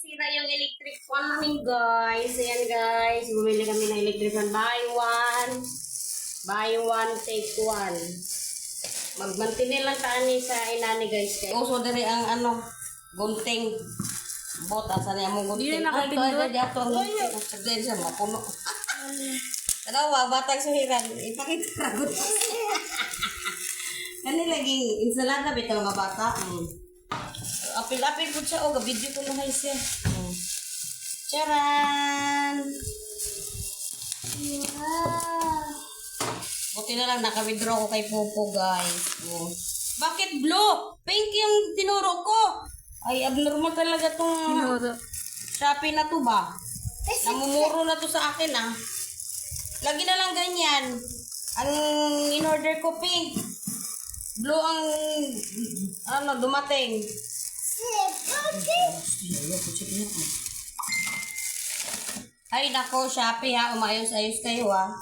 Sira yung electric fan namin, guys. Ayan, guys. Bumili kami ng electric fan. Buy one, take one. Magmantinin lang taani sa inani, guys. Uso dali ang gunting. Bot, asan niya mong gunting. Hindi na nakapindot. Ito, ang gunting. Sagdahin siya, mapuno. Tanawa, batang suhiran. Ipakita ka gunting. Kani laging ensalada bitaw nga bata. Apil-apil po siya. O, video ko na siya. Charan! Wow! Buti na lang naka-withdraw ko kay Popo, guys. Bakit blue? Pink yung tinuro ko. Ay, abnormal talaga tong Shopee na to ba? Namumuro na to sa akin, ah. Lagi na lang ganyan. Ang in-order ko, pink. Blue ang dumating. Ay, nako, Shopee ha. Umayos-ayos kayo ha.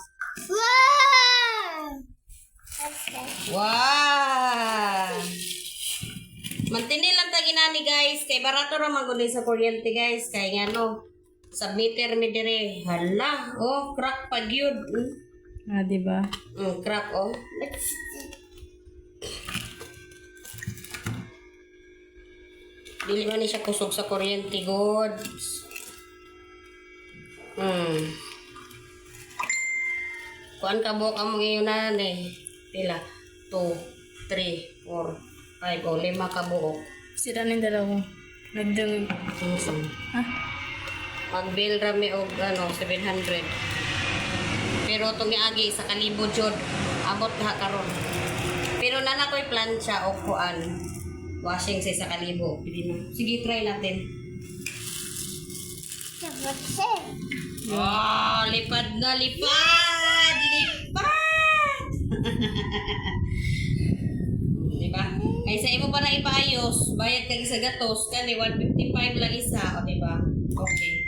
Wow! Mantini lang taginani, guys. Kay barato ra magunay sa kuryente, guys. Kay nga submitter mi dire. Hala, crack pag yun. Diba? Crack, Dili man ni siya kusog sa kuryente, goods. Kuan ka buok ang ngayon na pila? 2, 3, 4, 5, 5 ka buok. Sira na yung dalawa. Nagdang. Ha? Mag-bill rami og 700. Pero itong iagi sa kalibo jud abot ha karon. Pero nana ko'y plancha o kuan. Washing sa kalibo. Pili mo. Sige, try natin. Oh, lipad na lipad! Lipad! Diba? Kaysa imo pa na ipaayos, bayad ka sa gatos, kani 155 lang isa, o diba? Okay.